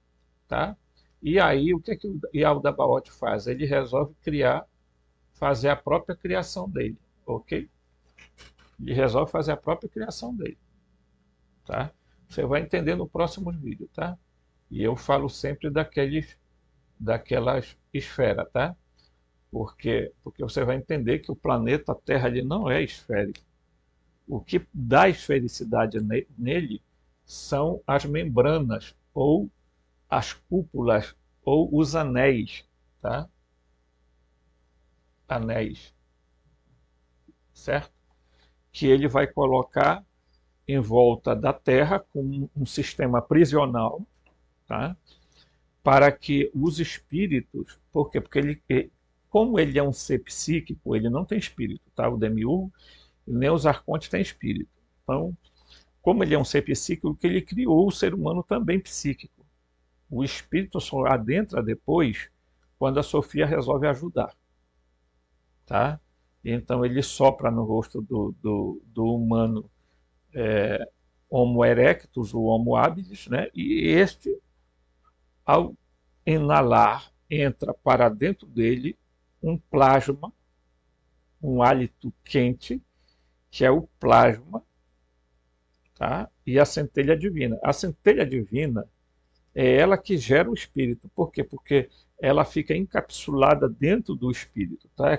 Speaker 1: tá? E aí o que é que o Yaldabaoth faz? Ele resolve fazer a própria criação dele, ok? Ele resolve fazer a própria criação dele, tá? Você vai entender no próximo vídeo, tá? E eu falo sempre daquelas esferas, tá? Porque você vai entender que o planeta Terra ele não é esférico. O que dá esfericidade nele são as membranas, ou as cúpulas, ou os anéis, tá? Anéis, certo? Que ele vai colocar em volta da Terra com um sistema prisional, tá? Para que os espíritos, por quê? Porque como ele é um ser psíquico, ele não tem espírito, tá? O demiurgo, nem os arcontes têm espírito. Então, como ele é um ser psíquico, que ele criou o ser humano também psíquico. O espírito só adentra depois, quando a Sofia resolve ajudar, tá? Então ele sopra no rosto do humano, Homo erectus, o Homo habilis, né? E este, ao inalar, entra para dentro dele um plasma, um hálito quente, que é o plasma, tá? E a centelha divina. A centelha divina é ela que gera o espírito. Por quê? Porque ela fica encapsulada dentro do espírito, tá? É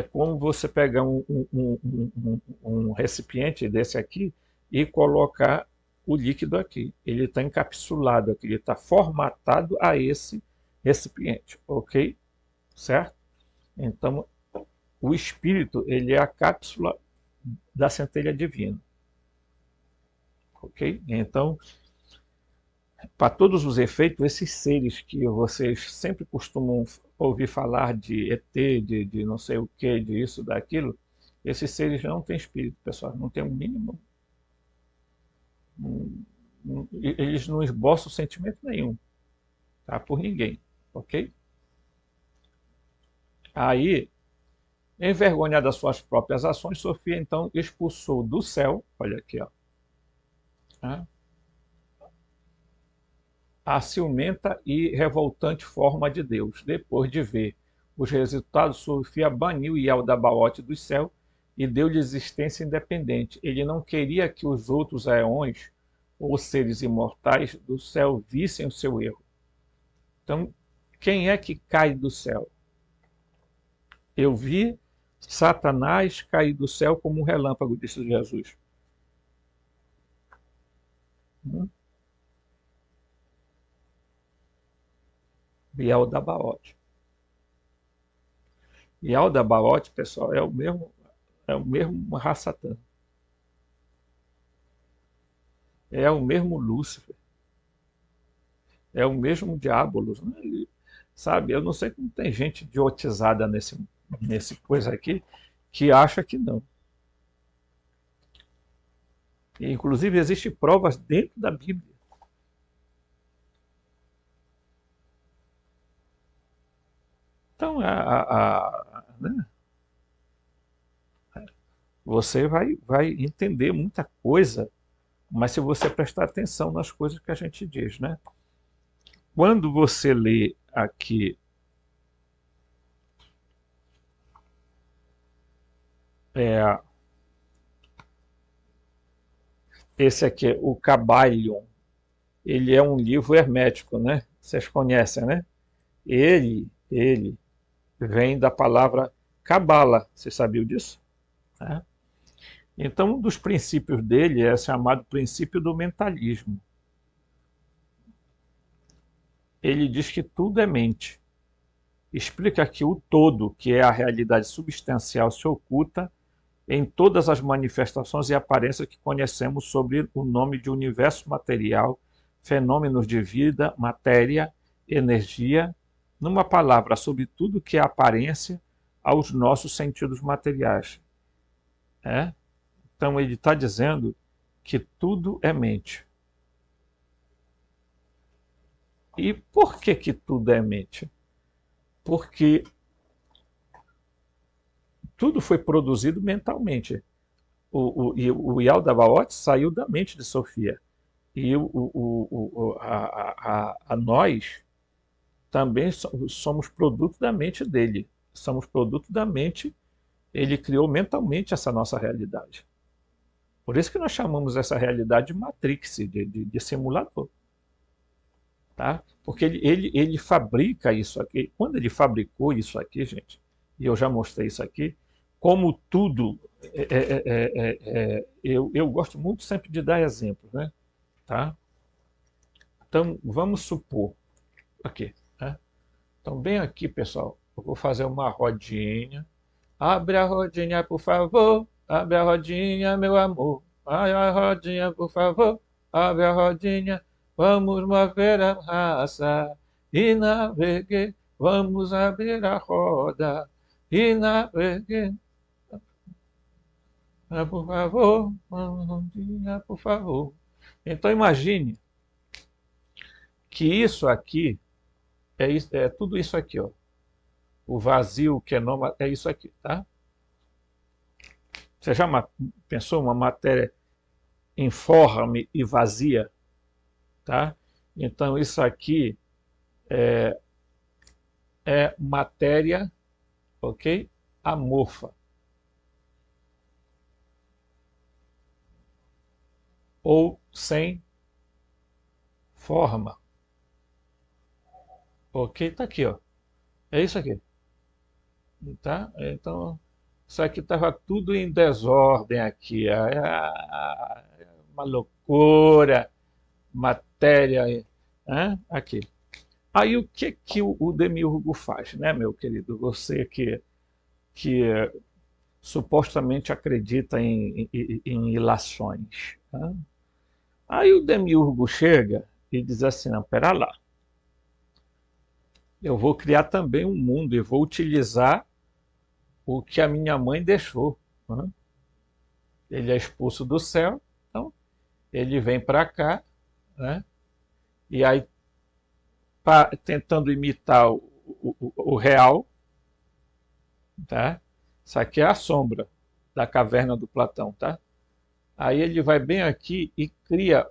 Speaker 1: como você pegar um recipiente desse aqui e colocar o líquido aqui. Ele está encapsulado aqui, ele está formatado a esse recipiente, ok? Certo? Então, o espírito, ele é a cápsula da centelha divina, ok? Então, para todos os efeitos, esses seres que vocês sempre costumam ouvir falar de ET, de não sei o que, de isso, daquilo, esses seres não têm espírito, pessoal, não tem o mínimo, eles não esboçam sentimento nenhum, tá? Por ninguém, ok? Aí, envergonhada das suas próprias ações, Sofia então expulsou do céu, olha aqui, ó, tá? A ciumenta e revoltante forma de Deus. Depois de ver os resultados, Sofia baniu Yaldabaoth do céu e deu-lhe existência independente. Ele não queria que os outros aeões, ou seres imortais, do céu vissem o seu erro. Então, quem é que cai do céu? Eu vi Satanás cair do céu como um relâmpago, disse Jesus. Yaldabaoth. Yaldabaoth, pessoal, é o mesmo Rassatan. É o mesmo Lúcifer. É o mesmo Diabolos, né? Sabe, eu não sei como tem gente idiotizada nesse coisa aqui que acha que não. E, inclusive, existem provas dentro da Bíblia. Então, né, você vai entender muita coisa, mas se você prestar atenção nas coisas que a gente diz, né? Quando você lê aqui é, esse aqui, o Kybalion, ele é um livro hermético, né? Vocês conhecem, né? Ele vem da palavra Cabala. Você sabia disso? É. Então, um dos princípios dele é chamado princípio do mentalismo. Ele diz que tudo é mente. Explica que o todo, que é a realidade substancial, se oculta em todas as manifestações e aparências que conhecemos sobre o nome de universo material, fenômenos de vida, matéria, energia, numa palavra, sobre tudo que é aparência aos nossos sentidos materiais. É? Então ele está dizendo que tudo é mente. E por que que tudo é mente? Porque tudo foi produzido mentalmente. O Yaldabaoth saiu da mente de Sofia. E a nós também somos produto da mente dele. Somos produto da mente. Ele criou mentalmente essa nossa realidade. Por isso que nós chamamos essa realidade de Matrix, de simulador. Tá? Porque ele fabrica isso aqui. Quando ele fabricou isso aqui, gente, e eu já mostrei isso aqui, como tudo, eu gosto muito sempre de dar exemplos, né? Tá? Então, vamos supor, aqui, né? Então, bem aqui, pessoal, eu vou fazer uma rodinha. Abre a rodinha, por favor. Abre a rodinha, meu amor. Abre a rodinha, por favor. Abre a rodinha. Vamos mover a raça e navegue. Vamos abrir a roda e navegue. Por favor, uma rodinha, por favor. Então imagine que isso aqui é tudo isso aqui, ó. O vazio que é noma é isso aqui, tá? Você já pensou uma matéria informe e vazia, tá? Então isso aqui é matéria, ok? Amorfa ou sem forma, ok? Tá aqui, ó. É isso aqui, tá? Então isso aqui estava tudo em desordem aqui, uma loucura, matéria, né? Aqui. Aí o que que o demiurgo faz, né, meu querido? Você que supostamente acredita em ilações, tá? Aí o demiurgo chega e diz assim, não, pera lá, eu vou criar também um mundo e vou utilizar o que a minha mãe deixou, né? Ele é expulso do céu, então ele vem para cá, né? E aí tentando imitar o real, tá? Isso aqui é a sombra da caverna do Platão, tá? Aí ele vai bem aqui e cria,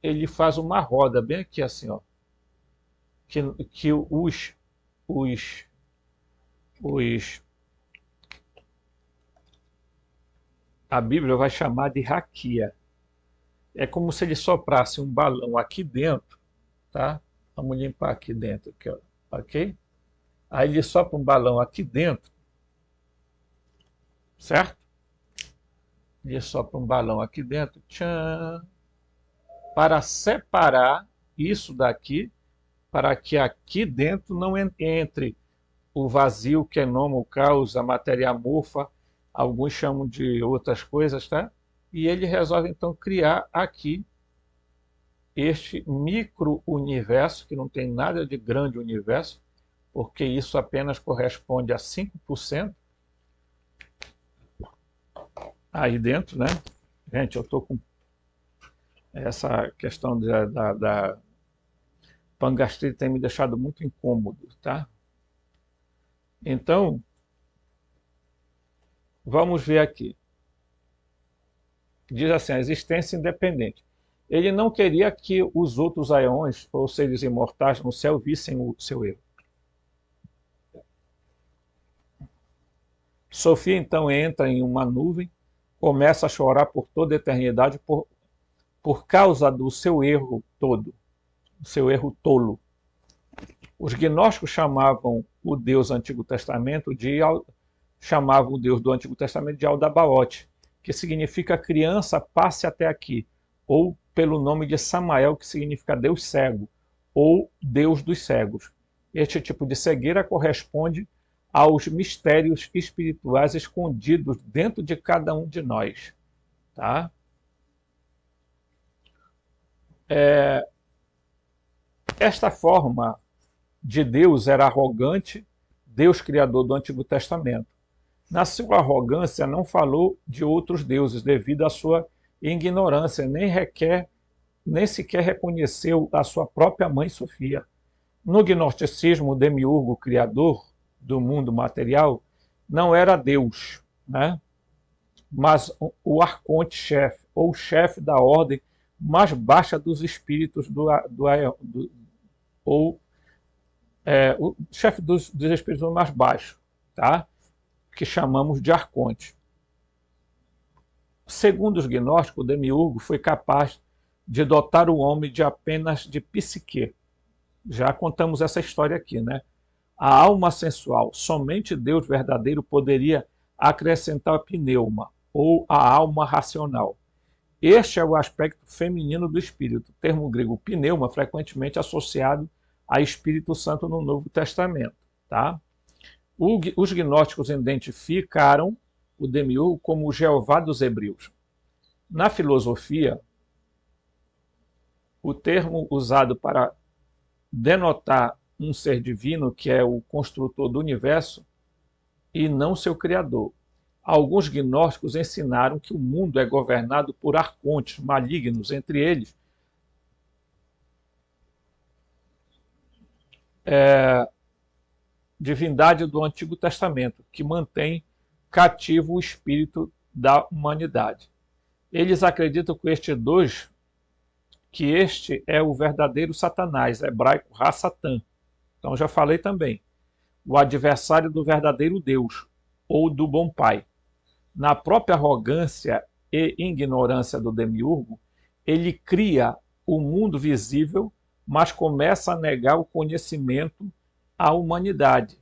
Speaker 1: ele faz uma roda bem aqui assim, ó, que os, os a Bíblia vai chamar de raquia. É como se ele soprasse um balão aqui dentro, tá? Vamos limpar aqui dentro, aqui, ó, ok? Aí ele sopra um balão aqui dentro, certo? Ele sopra um balão aqui dentro, tchan, para separar isso daqui, para que aqui dentro não entre o vazio, que é nome, o caos, a matéria amorfa, alguns chamam de outras coisas, tá? E ele resolve então criar aqui este micro-universo, que não tem nada de grande universo, porque isso apenas corresponde a 5% aí dentro, né? Gente, eu estou com essa questão da pangastrite tem me deixado muito incômodo, tá? Então, vamos ver aqui. Diz assim, a existência independente. Ele não queria que os outros aeões, ou seres imortais no céu, vissem o seu erro. Sofia então entra em uma nuvem, começa a chorar por toda a eternidade por causa do seu erro todo, do seu erro tolo. Os gnósticos chamavam o Deus do Antigo Testamento de Aldabaote, que significa criança, passe até aqui, ou pelo nome de Samael, que significa Deus cego, ou Deus dos cegos. Este tipo de cegueira corresponde aos mistérios espirituais escondidos dentro de cada um de nós. Tá? Esta forma de Deus era arrogante, Deus criador do Antigo Testamento. Na sua arrogância não falou de outros deuses devido à sua ignorância, nem sequer reconheceu a sua própria mãe Sofia. No gnosticismo, o demiurgo criador do mundo material não era Deus, né? Mas o arconte-chefe, ou chefe da ordem mais baixa dos espíritos o chefe dos espíritos mais baixos, tá? Que chamamos de arconte. Segundo os gnósticos, o demiurgo foi capaz de dotar o homem de apenas de psique. Já contamos essa história aqui, né? A alma sensual. Somente Deus verdadeiro poderia acrescentar a pneuma, ou a alma racional. Este é o aspecto feminino do espírito, termo grego pneuma, frequentemente associado a Espírito Santo no Novo Testamento. Tá? Os gnósticos identificaram o demiurgo como o Jeová dos Hebreus. Na filosofia, o termo usado para denotar um ser divino, que é o construtor do universo, e não seu criador. Alguns gnósticos ensinaram que o mundo é governado por arcontes malignos, entre eles divindade do Antigo Testamento, que mantém cativo o espírito da humanidade. Eles acreditam que este é o verdadeiro Satanás, hebraico Ra-Satã. Então já falei também. O adversário do verdadeiro Deus, ou do bom Pai. Na própria arrogância e ignorância do demiurgo, ele cria o mundo visível, mas começa a negar o conhecimento à humanidade.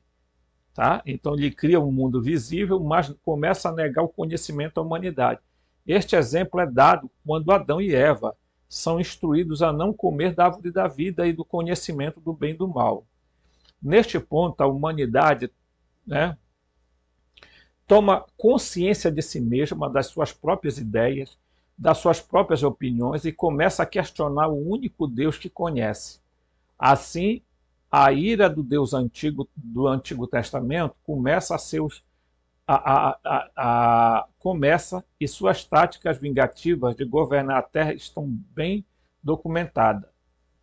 Speaker 1: Tá? Então ele cria um mundo visível, mas começa a negar o conhecimento à humanidade. Este exemplo é dado quando Adão e Eva são instruídos a não comer da árvore da vida e do conhecimento do bem e do mal. Neste ponto, a humanidade, né, toma consciência de si mesma, das suas próprias ideias, das suas próprias opiniões e começa a questionar o único Deus que conhece. Assim, a ira do Deus antigo do Antigo Testamento começa e suas táticas vingativas de governar a Terra estão bem documentadas,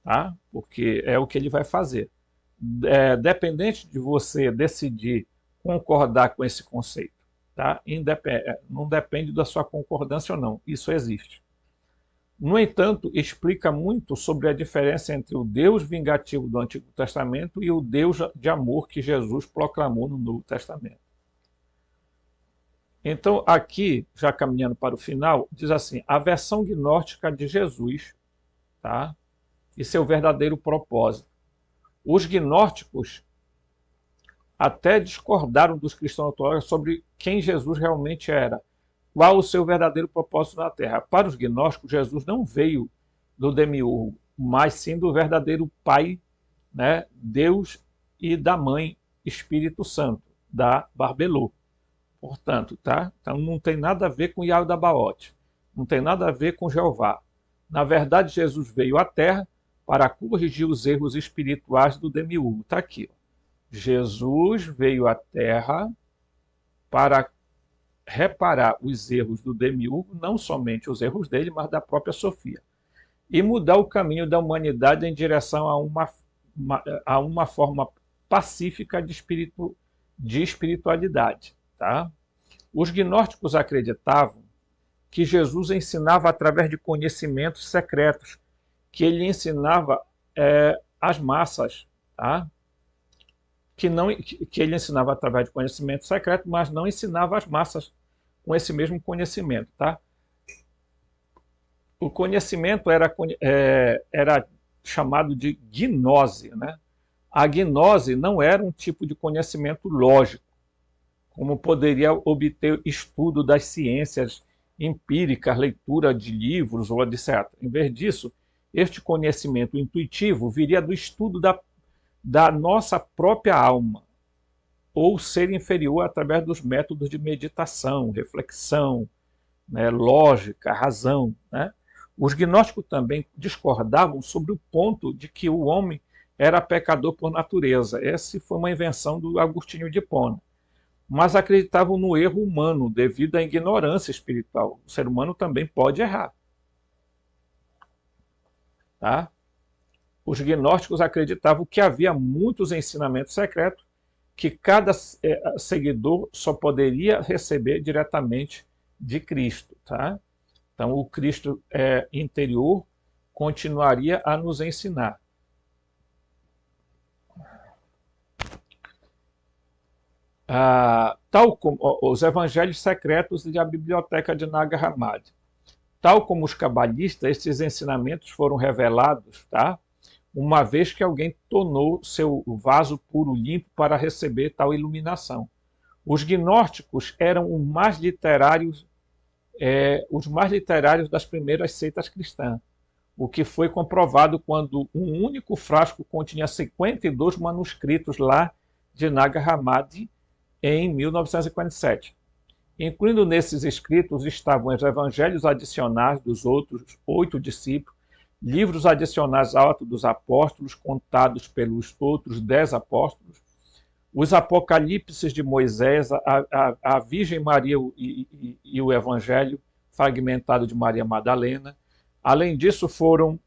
Speaker 1: tá? Porque é o que ele vai fazer. Dependente de você decidir concordar com esse conceito, tá? Não depende da sua concordância ou não, isso existe. No entanto, explica muito sobre a diferença entre o Deus vingativo do Antigo Testamento e o Deus de amor que Jesus proclamou no Novo Testamento. Então, aqui, já caminhando para o final, diz assim, a versão gnóstica de Jesus, tá? E seu verdadeiro propósito. Os gnósticos até discordaram dos cristãos ortodoxos sobre quem Jesus realmente era, qual o seu verdadeiro propósito na Terra. Para os gnósticos, Jesus não veio do demiurgo, mas sim do verdadeiro Pai, né, Deus e da Mãe Espírito Santo, da Barbelô. Portanto, tá? Então não tem nada a ver com Yaldabaoth, não tem nada a ver com Jeová. Na verdade, Jesus veio à Terra para corrigir os erros espirituais do demiurgo. Está aqui. Ó. Jesus veio à Terra para reparar os erros do demiurgo, não somente os erros dele, mas da própria Sofia, e mudar o caminho da humanidade em direção a uma forma pacífica de espiritualidade. Tá? Os gnósticos acreditavam que Jesus ensinava através de conhecimentos secretos, que ele ensinava às massas, tá? que ele ensinava através de conhecimento secreto, mas não ensinava às massas com esse mesmo conhecimento. Tá? O conhecimento era chamado de gnose, né? A gnose não era um tipo de conhecimento lógico, como poderia obter estudo das ciências empíricas, leitura de livros ou etc. Em vez disso, este conhecimento intuitivo viria do estudo da nossa própria alma, ou ser inferior através dos métodos de meditação, reflexão, né, lógica, razão. Né? Os gnósticos também discordavam sobre o ponto de que o homem era pecador por natureza. Essa foi uma invenção do Agostinho de Hipona. Mas acreditavam no erro humano devido à ignorância espiritual. O ser humano também pode errar. Tá? Os gnósticos acreditavam que havia muitos ensinamentos secretos que cada seguidor só poderia receber diretamente de Cristo. Tá? Então, o Cristo interior continuaria a nos ensinar. Tal como os evangelhos secretos e a biblioteca de Nag Hammadi. Tal como os cabalistas, esses ensinamentos foram revelados, tá? Uma vez que alguém tornou seu vaso puro limpo para receber tal iluminação. Os gnósticos eram os mais literários das primeiras seitas cristãs, o que foi comprovado quando um único frasco continha 52 manuscritos lá de Nag Hammadi em 1957. Incluindo nesses escritos estavam os evangelhos adicionais dos outros 8 discípulos, livros adicionais ao Atos dos Apóstolos, contados pelos outros 10 apóstolos, os Apocalipses de Moisés, a Virgem Maria e o Evangelho fragmentado de Maria Madalena. Além disso, foram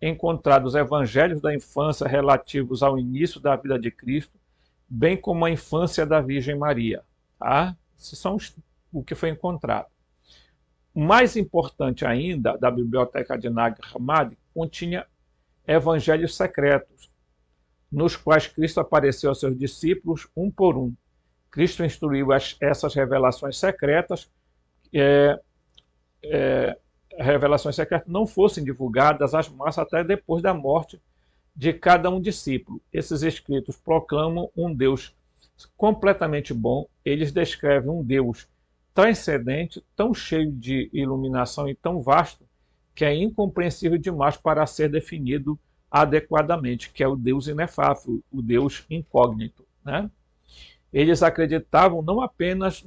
Speaker 1: encontrados evangelhos da infância relativos ao início da vida de Cristo, bem como a infância da Virgem Maria. Tá? Esses são o que foi encontrado. O mais importante ainda, da biblioteca de Nag Hammadi, continha evangelhos secretos, nos quais Cristo apareceu aos seus discípulos um por um. Cristo instruiu essas revelações secretas, revelações secretas não fossem divulgadas às massas até depois da morte de cada um discípulo. Esses escritos proclamam um Deus completamente bom, eles descrevem um Deus transcendente, tão cheio de iluminação e tão vasto, que é incompreensível demais para ser definido adequadamente, que é o Deus inefável, o Deus incógnito. Né? Eles acreditavam não apenas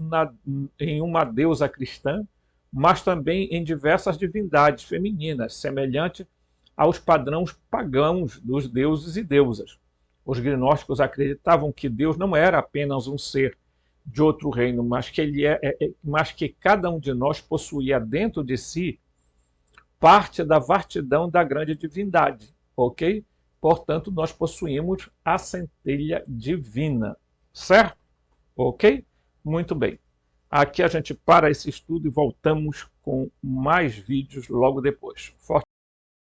Speaker 1: em uma deusa cristã, mas também em diversas divindades femininas, semelhantes aos padrões pagãos dos deuses e deusas. Os gnósticos acreditavam que Deus não era apenas um ser de outro reino, mas que cada um de nós possuía dentro de si parte da vastidão da grande divindade, ok? Portanto, nós possuímos a centelha divina, certo? Ok? Muito bem. Aqui a gente para esse estudo e voltamos com mais vídeos logo depois. Forte